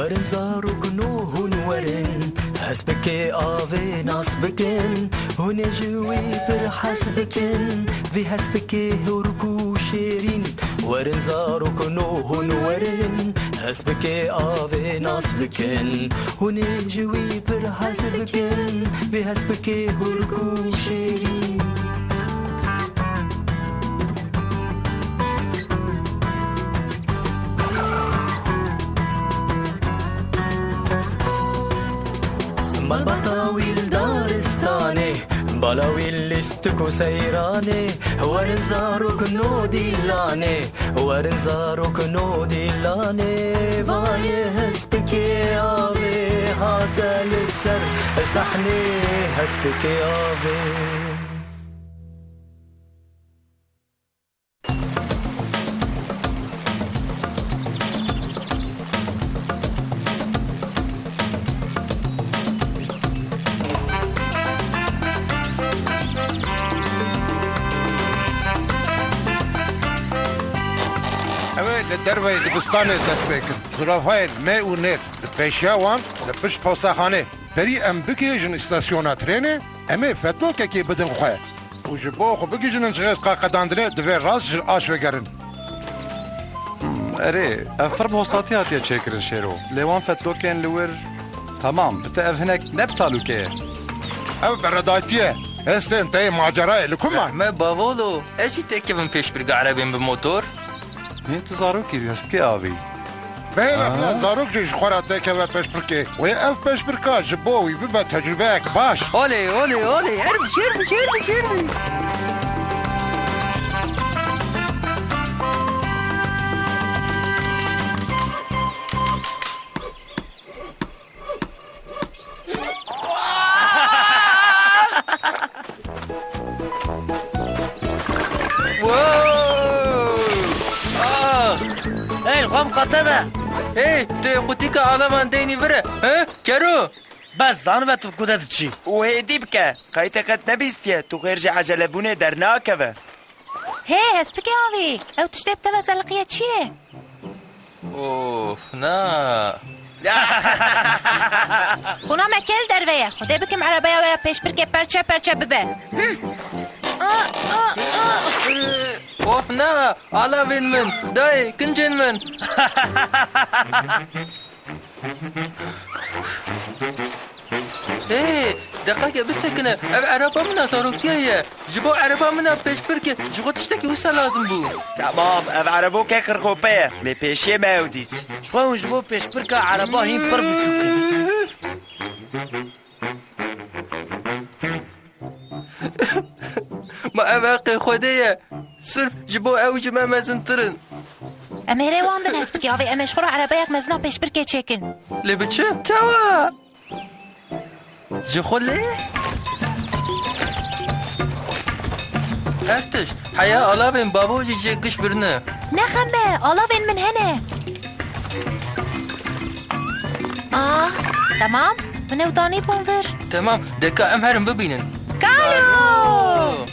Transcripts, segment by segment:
ورن زاروك نوهن ورن حسبك آوي نصبكن ونجوي برحسبكن في حسبك هركو شيرين ورن زاروك نوهن ورن حسبك آوي نصبكن ونجوي برحسبكن في حسبك هركو شيرين مال بطاويل دارستاني بلاويل لستكو سيراني ورن زاروك نو ديلاني ورن زاروك نو ديلاني فاي هسبكي آبي هاتا للسر سحني هسبكي آبي دربای دبستانه دست بکن زرافای ماء و نت پیشیاوان لپش پوساخانه بری ام بگیجن استاسیونا ترینه امی فتلو که بدن خواه و جبو خو بگیجن انشغاز قاقداندره دوی راز آش وگرن اره افر بوستاتی هاتیه چکرن شیرو لیوان فتلو کن لور تمام بتا اف هناك نبتالو که او بردایتیه هسته انتای ماجرای لکمان ما باولو اشی تکیون پیش برگا عربین بموتور این تو زاروکی هسکی آوی بله زاروک جیش خوراته که پیش برکه و اف پیش برکه جبوی ببا تجربه اک باش اولی اربی خام قطبه ايه تي قوتيك على من ديني برا ها كارو بس زانو بتو كودت چی وهدي بك قايت قد نبيستيا تو غير عجلبونه درناكبه هي هسبكي اوي او تشتي بتبع زلقيه چيه اوف نا خونا مكل درويه خدي بكم عربيه ويا پیش بركه پرچه ببه اوف نا على من داي كنجن من ايه دقيقة بس كنا عربا منا صاروكتيا جبو عربا منا پیش بركه جغو تشتكي وسا لازم بو تمام اف عربو كي خرقوبيه لي بيشي ما وديت شخوان جبو پیش بركه عربا هين پر بچوكن ما أباقي خدية صرف جبو أو جما مازنترن أميري وان بن هسبكي أبي أمش خورا عربيك مزنا بيش بركي تشيكن لبتشا توا جخولي أفتش حياة ألابين بابوجي جيكش برنا نخمة ألابين من هنا تمام من وداني بونفر تمام دكا أمهرم ببينن كارو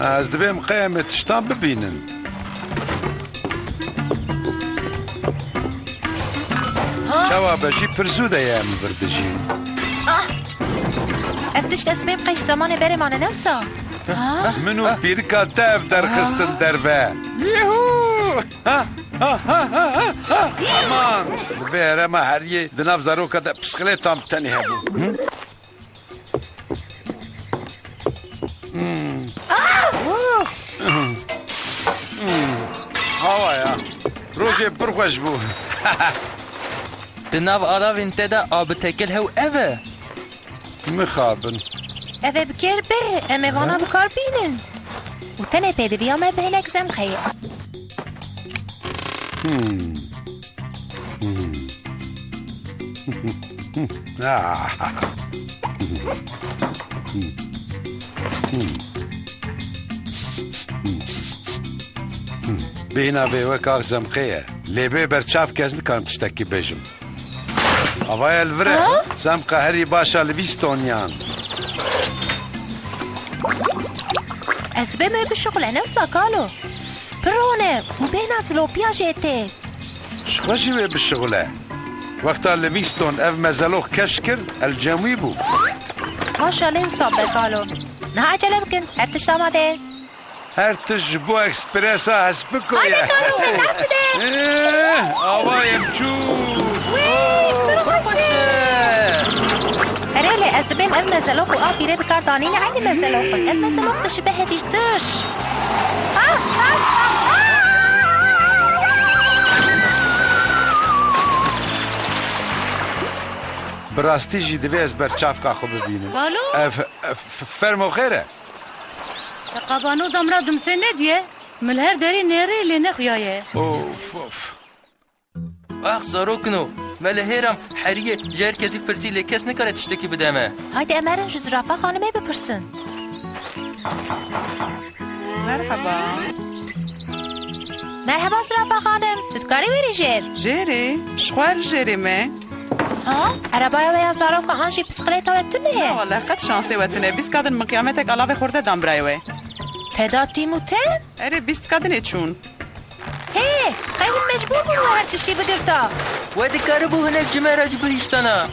از دبیم قیمت تشتان ببینن شوا بشی پرزوده یم بردجی افتش تسمیم قیش زمان برمان نوسا منو بیرکا تف در خستن دربه یهو امان بهره ما هریه دناف زاروکا ده بسکلیتام تنی هبو هوایا روزی برخوش بو دناف آلاوین تدا آب تکل هو اوه مخابن اوه بکر به امه وانا بکار بینن و تنه پیده بیامه به هنک زم خیه بینا به وکاق زمقیه لیبه برچاف کس نکن تشتکی بجم اوای الوره زمقه هری باشا لویستونیان از بمه بشغل انا وساكالو برونه و بين ازلو بياجيتي شخوشی وی بشغله وقتا لویستون اف مزلوخ کش کر الجموی بو ماشاءالله حساب بکالو نه عجله بکن هر تشت آماده هر تش بو اکسپرسا هست بکویه آده کالو دست بده آوایم چون هرالي أسباب المزلوق وآبي ريب كاردانين عندي مزلوق المزلوق تشبه بيرتش براستی جی دوی از برچاف که خوب ببینم بالو فرمو خیره قبانو زمرا دمسه ندیه ملهر داری نیره لی نخویایه اوف اوف اخ زاروکنو ملهرم حریه جهر کسی فرسی لی کس نکاره تشتکی بدمه هايدي أمارن جو زرافة خانمي ببرسن مرحبا مرحبا زرافة خانم تتكاري ويري جير جيري شخوال جيري ما ها عربايا ويا زاروكا هانجي بسقليتا ويبتنه والله قد شانسي وتنه بيست كادن من قيامتك علاوه خورده دام برايوه تعداد تيموتين اري بيست كادن تشون هي خيهم مجبور بنو هر تشتي بدرتا ودی کارو بو هنک جمعه جو بهیشتانا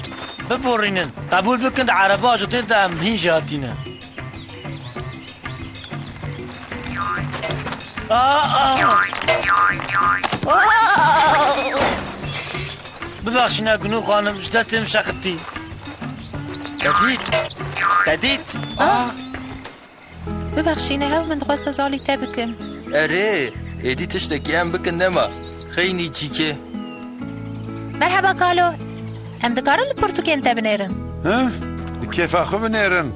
ببورینن قبول بکن عربا جوتین دا هم هین جاتینه ببخشی نگنو خانم دستم شقتی تدید ببخشيني هاو من دخوست زالي تابكم اره ایدی تشتکی هم بکن نما خیلی چیکه مرحبا كالو هم دكارو البرتقال تبنيرن ها كيف اخو بنيرن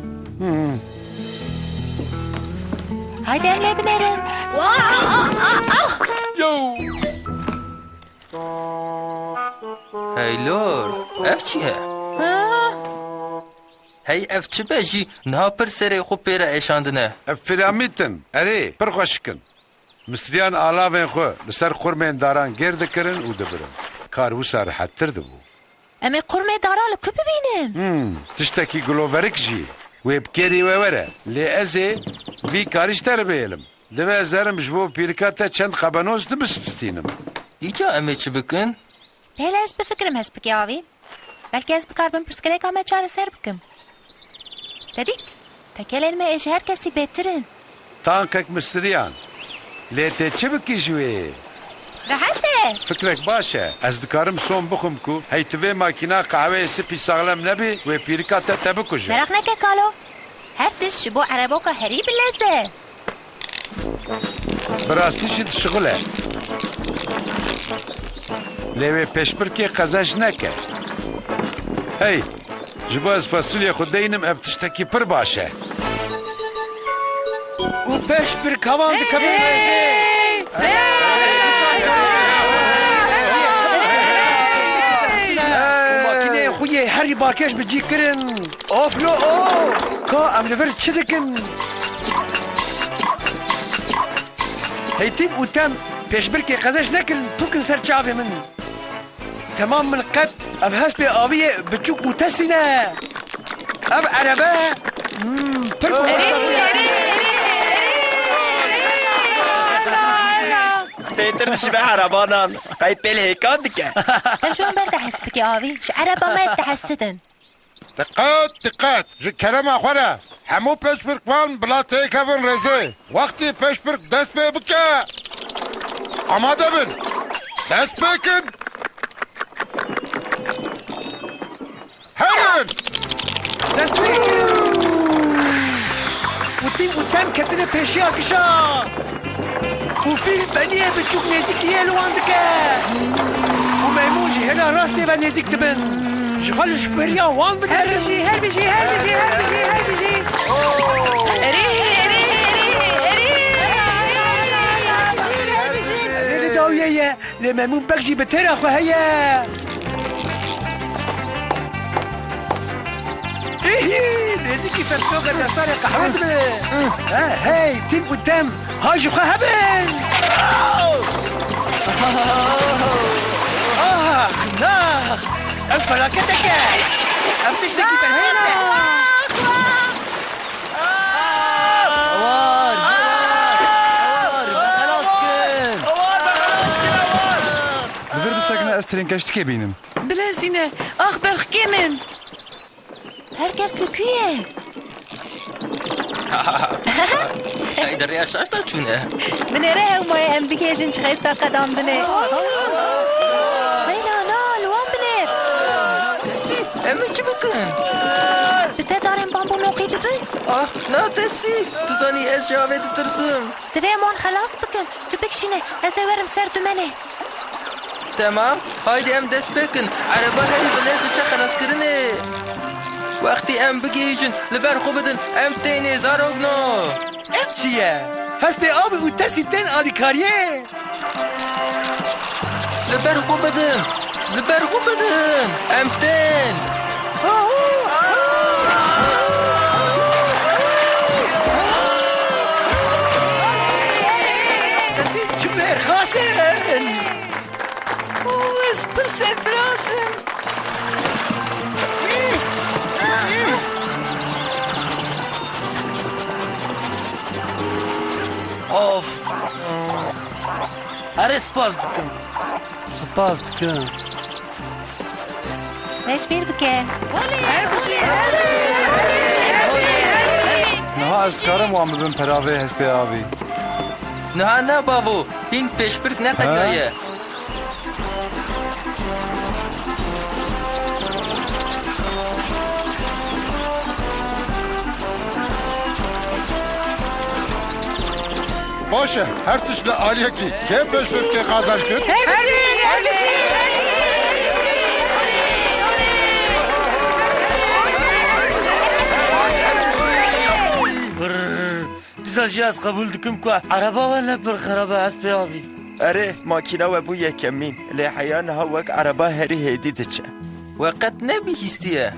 هايدي هم لي بنيرن یو هیلور اف چیه؟ هی اف چه بجی نه پر سری خوب پیره ایشاندنه فراميتن اري برخوشكن مصريان آلاوين خو لسر خورمين داران گرد کرن و دبرن کار وسار حتر دبو امي قرمي دارالو كو ببينن تشتكي گلوورك جي ويبكيري وورا لي ازي بي كاريش تربيلم دبا زرم جبو بيركاتا چند قبانوز دبسفستينم ایجا امی چه بکن؟ بيلا هز بفكرم هز بك ياوي بلكي هز بكاربن برسكريكا ما چاره سر بكم تديت تكالين ما اجهار كسي بيترن تانكك مصريان ليتي چبكي جوي راحته فكرك باشا از دكارم صوم بخم كو هي توي ماكينة قهوة سبي ساغلم نبي وبيركاتا تبكو جو مرق نكا كالو هرتش شبو عربوكا هريب اللازة براستي شد شغله لوي پشبركي قزاش نكا هي جبو از فاصوليا خود دينم اف تشتكي پر باشا و پیش بر کمان دکبین ماکینه خویه هری باکش بجی کرن اوف لو اوف کا املور چه دکن هیتیم و تم پیش بر که قزش نکرن تو کن سر چاوه من تمام من قد اب هست به آویه بچوک و تسینه اب عربه پرکو بيتر شبه عربانان قايد بالهيكات دكا شو برد احس بك يا ابي عربا ما يتحسدن دقات جي كلام اخونا همو پشبرك وان بلا تيكابن رزي وقتي پشبرك دست بي بكا آماده بن دست بكن هرن دست بگیر و تیم کتنه پیشی آکشا و فیل بنیه بچوک نزیکیه لوان دکه و میمونجی هنا راسته و نزیک دبن شغال شفریا وان بده هر بشی لیلی داویه لیمون بگجی به تر اخوه هیه نزيكي فرسوقة دستار قهوة هاي تيم قدام هاجي بخا هبل ناخ الفلاكتك افتشتكي بالهينة اوار ما خلاص كن مدير بسك از ترین کشتی که بینم بلازینه آخ برخی من Herkes lüküye. در اشتاش تا چونه من اره همای ام بگیجن چخیستا قدام بنه. هیلا نا لوان بنه. تسی امش چی بکن؟ بته دارم بامبو نوقی دبی. نه تسی تو زانی از جاوید ترسم دوی امان خلاص بکن. تو بکشینه از ورم سر دمنه. تمام هایدی ام دست بکن عربا هایی بلد چه خلاص کرنه وقتی ام بگیجن لبر خوبدن ام تینه زاروگنو ام چیه؟ هست به آب او تسی تن آدیکاریه لبر خوبدن ام تین جمله خاصن از پرسه فراسن آف هر سپاس دکم Wees bir beke. نه از کارم وام ببین پراوه هسپی آوی نه بابو این پیشبرگ نقدیه باشه هر تشل عالیه کی که بشود که قازش کرد دیزاجی از قبول دکم که عربا ولا بر خرابه هست به آبی اره ماکینا و بو یکمین لی حیانها وک عربا هری هیدی دچه وقت نبی هستیه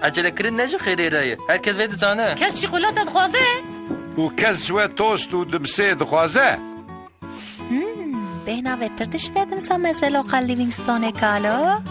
عجله کرن نجا خیلی رایه هرکس وید زانه کس شکلات خوازه و کس شوه توست و دمسه دخوازه بهنا وترتش بدم سا مثلا لیوینگستون کالا